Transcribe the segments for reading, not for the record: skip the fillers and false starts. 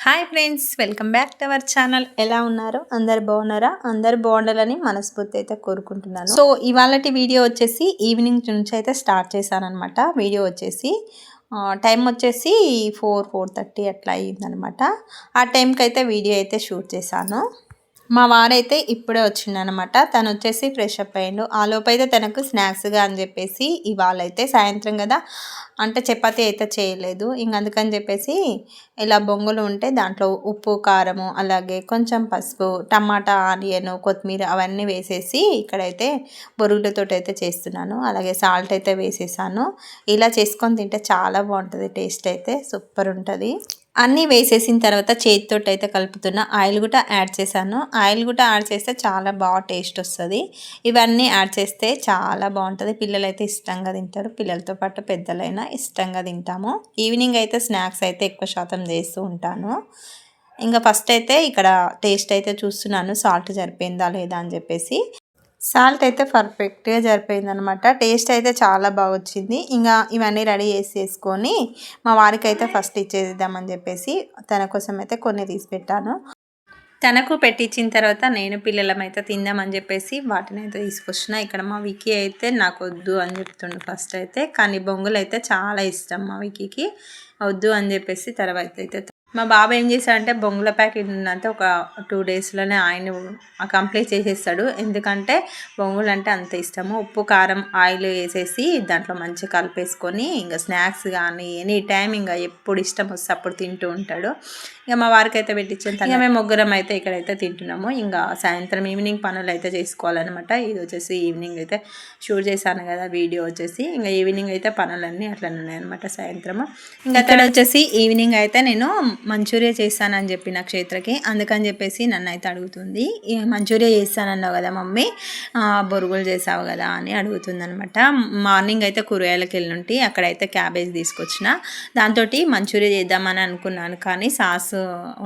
Hi friends, welcome back to our channel. ఎలా ఉన్నారు? అందరు బాగున్నారా? అందరు బాగుండాలని మనస్ఫూర్తి అయితే కోరుకుంటున్నాను. సో ఇవాళటి వీడియో వచ్చేసి ఈవినింగ్ నుంచి అయితే స్టార్ట్ చేశానమాట. వీడియో వచ్చేసి టైం వచ్చేసి 4:30 అట్లా అయ్యిందనమాట. ఆ టైంకి అయితే వీడియో అయితే షూట్ చేశాను. మా వారైతే ఇప్పుడే వచ్చిండనమాట. తను వచ్చేసి ఫ్రెష్ అప్ అయ్యిండు. ఆ లోపైతే తనకు స్నాక్స్గా అని చెప్పేసి ఇవాళ అయితే సాయంత్రం కదా, అంటే చపాతీ అయితే చేయలేదు. ఇంక అందుకని చెప్పేసి ఇలా బొంగులు ఉంటే దాంట్లో ఉప్పు, కారము, అలాగే కొంచెం పసుపు, టమాటా, ఆనియన్, కొత్తిమీర అవన్నీ వేసేసి ఇక్కడైతే బొరుగులతో అయితే చేస్తున్నాను. అలాగే సాల్ట్ అయితే వేసేసాను. ఇలా చేసుకొని తింటే చాలా బాగుంటుంది. టేస్ట్ అయితే సూపర్ ఉంటుంది. అన్నీ వేసేసిన తర్వాత చేతితో అయితే కలుపుతున్న. ఆయిల్ కూడా యాడ్ చేశాను. ఆయిల్ కూడా యాడ్ చేస్తే చాలా బాగా టేస్ట్ వస్తుంది. ఇవన్నీ యాడ్ చేస్తే చాలా బాగుంటుంది. పిల్లలు అయితే ఇష్టంగా తింటారు. పిల్లలతో పాటు పెద్దలైనా ఇష్టంగా తింటాము. ఈవినింగ్ అయితే స్నాక్స్ అయితే ఎక్కువ శాతం చేస్తూ ఉంటాను. ఇంకా ఫస్ట్ అయితే ఇక్కడ టేస్ట్ అయితే చూస్తున్నాను, సాల్ట్ సరిపోయిందా లేదా అని చెప్పేసి. సాల్ట్ అయితే పర్ఫెక్ట్గా సరిపోయిందనమాట. టేస్ట్ అయితే చాలా బాగా వచ్చింది. ఇంకా ఇవన్నీ రెడీ చేసేసుకొని మా వారికి అయితే ఫస్ట్ ఇచ్చేద్దామని చెప్పేసి తన కోసం అయితే కొన్ని తీసి పెట్టాను. తనకు పెట్టించిన తర్వాత నేను పిల్లలమైతే తిందామని చెప్పేసి వాటిని అయితే తీసుకొచ్చిన. ఇక్కడ మా వికీ అయితే నాకు వద్దు అని చెప్తుండు ఫస్ట్ అయితే. కానీ బొంగులు అయితే చాలా ఇష్టం మా వికీకి. వద్దు అని చెప్పేసి తర్వాత అయితే మా బాబు ఏం చేశాడంటే బొంగుల ప్యాకెట్ ఉందంటే ఒక 2 డేస్లోనే ఆయన కంప్లీట్ చేసేస్తాడు. ఎందుకంటే బొంగులు అంటే అంత ఇష్టము. ఉప్పు, కారం, ఆయిల్ వేసేసి దాంట్లో మంచిగా కలిపేసుకొని ఇంకా స్నాక్స్ కానీ ఎనీ టైం ఇంకా ఎప్పుడు ఇష్టం వస్తే అప్పుడు తింటూ ఉంటాడు. ఇక మా వారికి అయితే పెట్టించాను. ఇక మేము ముగ్గురం అయితే ఇక్కడైతే తింటున్నాము. ఇంకా సాయంత్రం ఈవినింగ్ పనులు అయితే చేసుకోవాలన్నమాట. ఇది వచ్చేసి ఈవినింగ్ అయితే షూట్ చేశాను కదా వీడియో వచ్చేసి. ఇంకా ఈవినింగ్ అయితే పనులన్నీ అట్లనే ఉన్నాయన్నమాట సాయంత్రము. ఇంకా అక్కడ వచ్చేసి ఈవినింగ్ అయితే నేను మంచూరియా చేస్తానని చెప్పిన క్షేత్రకి. అందుకని చెప్పేసి నన్ను అయితే అడుగుతుంది, మంచూరియా చేస్తానన్నావు కదా మమ్మీ, బొరుగులు చేసావు కదా అని అడుగుతుంది అనమాట. మార్నింగ్ అయితే కూరగాయలకు వెళ్ళుంటే అక్కడైతే క్యాబేజ్ తీసుకొచ్చిన. దాంతో మంచూరియా చేద్దామని అనుకున్నాను. కానీ సాస్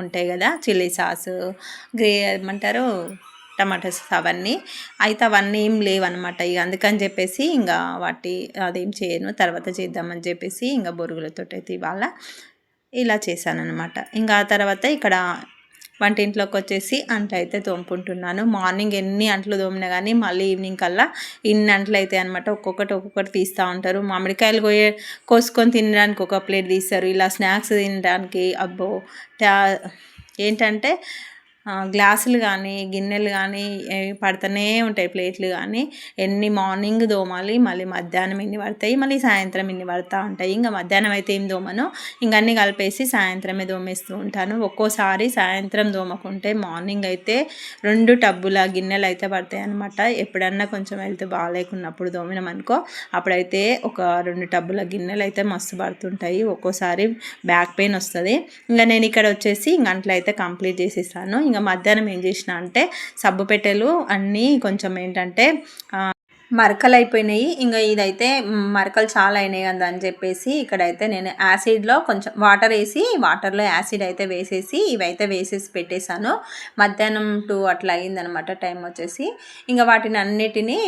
ఉంటాయి కదా, చిల్లీ సాస్, ఏమంటారు, టమాటా సాస్, అవన్నీ ఏం లేవన్నమాట. ఇక అందుకని చెప్పేసి ఇంకా అదేం చేయను, తర్వాత చేద్దామని చెప్పేసి ఇంకా బొరుగులతో అయితే ఇవాళ ఇలా చేశానన్నమాట. ఇంకా ఆ తర్వాత ఇక్కడ వంటింట్లోకి వచ్చేసి అంట్లు అయితే తోముకుంటున్నాను. మార్నింగ్ ఎన్ని అంట్లు తోమినా కానీ మళ్ళీ ఈవినింగ్ కల్లా ఇన్ని అంట్లు అయితే అనమాట. ఒక్కొక్కటి తీస్తూ ఉంటారు. మామిడికాయలు కోసుకొని తినడానికి ఒక ప్లేట్ తీస్తారు. ఇలా స్నాక్స్ తినడానికి అబ్బో ఏంటంటే గ్లాసులు కానీ గిన్నెలు కానీ పడుతూనే ఉంటాయి, ప్లేట్లు కానీ. మార్నింగ్ దోమాలి, మళ్ళీ మధ్యాహ్నం ఎన్ని పడతాయి, మళ్ళీ సాయంత్రం ఎన్ని పడుతూ ఉంటాయి. ఇంకా మధ్యాహ్నం అయితే ఏం దోమను, ఇంకా అన్నీ కలిపేసి సాయంత్రమే దోమేస్తూ ఉంటాను. ఒక్కోసారి సాయంత్రం దోమకుంటే మార్నింగ్ అయితే 2 టబ్బుల గిన్నెలు అయితే పడతాయి అనమాట. ఎప్పుడన్నా కొంచెం హెల్త్ బాగాలేకున్నప్పుడు దోమినాం అనుకో, అప్పుడైతే ఒక 2 టబ్బుల గిన్నెలు అయితే మస్తు పడుతుంటాయి. ఒక్కోసారి బ్యాక్ పెయిన్ వస్తుంది. ఇంకా నేను ఇక్కడ వచ్చేసి ఇంక అంట్లో అయితే కంప్లీట్ చేసేసాను. ఇంకా మధ్యాహ్నం ఏం చేసిన అంటే సబ్బు పెట్టెలు అన్నీ కొంచెం ఏంటంటే మరకలు అయిపోయినాయి. ఇంకా ఇదైతే మరకలు చాలా అయినాయి కదా అని చెప్పేసి ఇక్కడైతే నేను యాసిడ్లో కొంచెం వాటర్లో యాసిడ్ అయితే వేసేసి ఇవైతే వేసేసి పెట్టేశాను. మధ్యాహ్నం 2 అట్లా అయ్యిందనమాట టైం వచ్చేసి. ఇంకా వాటిని అన్నిటినీ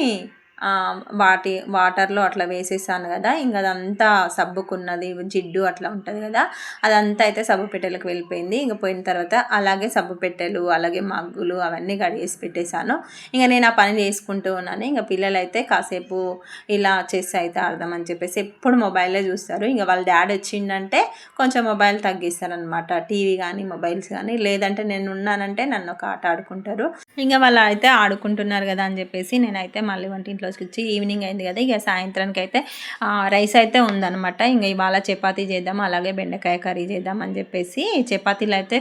వాటర్లో అట్లా వేసేసాను కదా. ఇంకా అదంతా సబ్బుకున్నది జిడ్డు అట్లా ఉంటుంది కదా, అదంతా అయితే సబ్బు పెట్టెలకు వెళ్ళిపోయింది. ఇంకా పోయిన తర్వాత అలాగే సబ్బు పెట్టెలు, అలాగే మగ్గులు అవన్నీ కడిగేసి పెట్టేశాను. ఇంకా నేను ఆ పని చేసుకుంటూ ఉన్నాను. ఇంకా పిల్లలు అయితే కాసేపు ఇలా చేస్తే అయితే అర్థమని చెప్పేసి ఎప్పుడు మొబైల్లో చూస్తారు. ఇంకా వాళ్ళ డాడీ వచ్చిందంటే కొంచెం మొబైల్ తగ్గిస్తారనమాట. టీవీ కానీ మొబైల్స్ కానీ, లేదంటే నేను ఉన్నానంటే నన్ను ఒక ఆట ఆడుకుంటారు. ఇంకా వాళ్ళు అయితే ఆడుకుంటున్నారు కదా అని చెప్పేసి నేనైతే మళ్ళీ వంటింట్లోకి వచ్చి ఈవినింగ్ అయింది కదా, ఇక సాయంత్రానికి అయితే రైస్ అయితే ఉందనమాట. ఇంకా ఇవాళ చపాతీ చేద్దాం, అలాగే బెండకాయ కర్రీ చేద్దాం అని చెప్పేసి చపాతీలు అయితే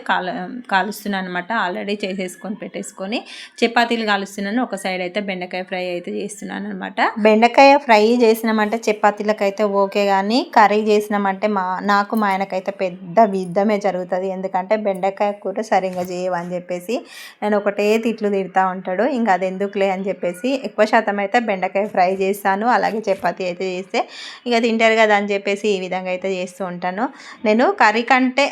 కాలుస్తున్నాను అనమాట. ఆల్రెడీ చేసేసుకొని పెట్టేసుకొని చపాతీలు కాలుస్తున్నాను. ఒక సైడ్ అయితే బెండకాయ ఫ్రై అయితే చేస్తున్నాను అనమాట. బెండకాయ ఫ్రై చేసినామంటే చపాతీలకు అయితే ఓకే, కానీ కర్రీ చేసినామంటే నాకు మా ఆయనకైతే పెద్ద యుద్ధమే జరుగుతుంది. ఎందుకంటే బెండకాయ కూర సరిగ్గా చేయవని చెప్పేసి నేను ఒకటే తిట్లు తిట్లు తిడతా ఉంటాడు. ఇంకా అది ఎందుకులే అని చెప్పేసి ఎక్కువ శాతం అయితే బెండకాయ ఫ్రై చేస్తాను, అలాగే చపాతీ అయితే చేస్తే ఇక తింటారు కదా అని చెప్పేసి ఈ విధంగా అయితే చేస్తూ ఉంటాను. నేను కర్రీ కంటే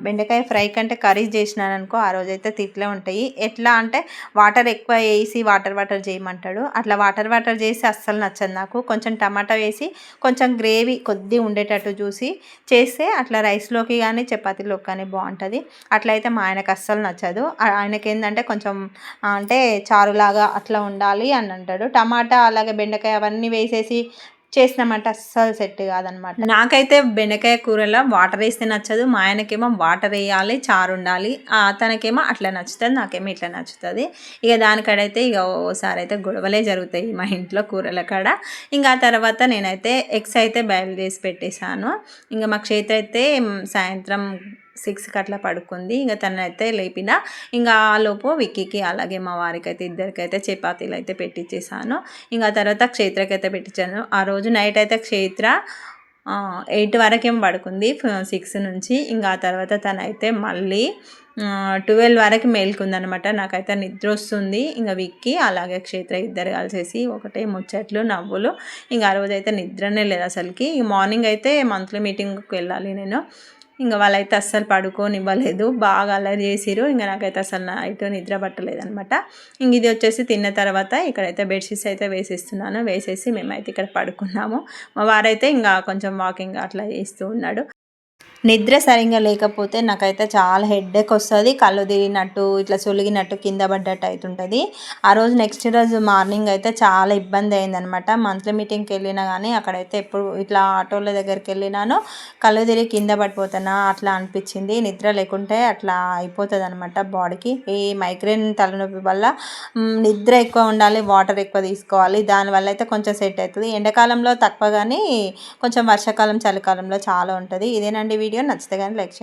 బెండకాయ ఫ్రై కంటే కర్రీస్ చేసినాను అనుకో ఆ రోజైతే తిట్లే ఉంటాయి. ఎట్లా అంటే వాటర్ ఎక్కువ వేసి వాటర్ చేయమంటాడు. అట్లా వాటర్ చేసి అస్సలు నచ్చదు నాకు. కొంచెం టమాటా వేసి కొంచెం గ్రేవీ కొద్దిగా ఉండేటట్టు చూసి చేస్తే అట్లా రైస్లోకి కానీ చపాతీలోకి కానీ బాగుంటుంది. అట్లయితే మా ఆయనకు అస్సలు నచ్చదు. ఆయనకి ఏంటంటే కొంచెం అంటే చారులాగా అట్లా ఉండాలి అని అంటాడు. టమాటా అలాగే బెండకాయ అవన్నీ వేసేసి చేసినామంటే అస్సలు సెట్ కాదనమాట. నాకైతే బెండకాయ కూరలో వాటర్ వేస్తే నచ్చదు. మా ఆయనకేమో వాటర్ వేయాలి, చారు ఉండాలి. తనకేమో అట్లా నచ్చుతుంది, నాకేమో ఇట్లా నచ్చుతుంది. ఇక దానికాడైతే ఇక ఓసారి అయితే గొడవలే జరుగుతాయి మా ఇంట్లో కూరల కాడ. ఇంకా తర్వాత నేనైతే ఎగ్స్ అయితే బాయిల్ చేసి పెట్టేశాను. ఇంకా మా క్షేత్ర అయితే సాయంత్రం 6కి అట్లా పడుకుంది. ఇంకా తనైతే లేపిన ఇంకా ఆలోపు విక్కీకి అలాగే మా వారికి అయితే ఇద్దరికైతే చపాతీలు అయితే పెట్టించేసాను. ఇంకా తర్వాత క్షేత్రకి అయితే పెట్టించాను. ఆ రోజు నైట్ అయితే క్షేత్ర 8 వరకేం పడుకుంది, 6 నుంచి. ఇంకా ఆ తర్వాత తనైతే మళ్ళీ 12 వరకు మేల్కుందనమాట. నాకైతే నిద్ర వస్తుంది. ఇంకా విక్కీ అలాగే క్షేత్ర ఇద్దరు కలిసేసి ఒకటే ముచ్చట్లు నవ్వులు. ఇంకా ఆ రోజు అయితే నిద్రనే లేదు అసలుకి. మార్నింగ్ అయితే మంత్లీ మీటింగ్కి వెళ్ళాలి నేను. ఇంకా వాళ్ళైతే అస్సలు పడుకోనివ్వలేదు, బాగా అల్లరి చేసిరు. ఇంకా నాకైతే అసలు నైట్ నిద్ర పట్టలేదు అనమాట. ఇంక ఇది వచ్చేసి తిన్న తర్వాత ఇక్కడైతే బెడ్షీట్స్ అయితే వేసేస్తున్నాను. వేసేసి మేమైతే ఇక్కడ పడుకున్నాము. మా వారైతే ఇంకా కొంచెం వాకింగ్ అట్లా చేస్తూ ఉన్నాడు. నిద్ర సరిగ్గా లేకపోతే నాకైతే చాలా హెడ్ఏక్ వస్తుంది. కళ్ళు తిరిగినట్టు ఇట్లా సొలిగినట్టు కింద పడ్డట్టు అవుతుంటుంది. ఆ రోజు నెక్స్ట్ రోజు మార్నింగ్ అయితే చాలా ఇబ్బంది అయిందనమాట. మంత్లీ మీటింగ్కి వెళ్ళినా కానీ అక్కడైతే ఎప్పుడు ఇట్లా ఆటోల దగ్గరికి వెళ్ళినాను, కళ్ళు తిరిగి కింద పడిపోతానా అట్లా అనిపించింది. నిద్ర లేకుంటే అట్లా అయిపోతుంది అనమాట బాడీకి. ఈ మైగ్రేన్ తలనొప్పి వల్ల నిద్ర ఎక్కువ ఉండాలి, వాటర్ ఎక్కువ తీసుకోవాలి. దానివల్ల అయితే కొంచెం సెట్ అవుతుంది. ఎండాకాలంలో తక్కువ కానీ కొంచెం వర్షాకాలం చలికాలంలో చాలా ఉంటుంది. ఇదేనండి వీడియో. నచ్చితే కానీ లైక్ చేయండి.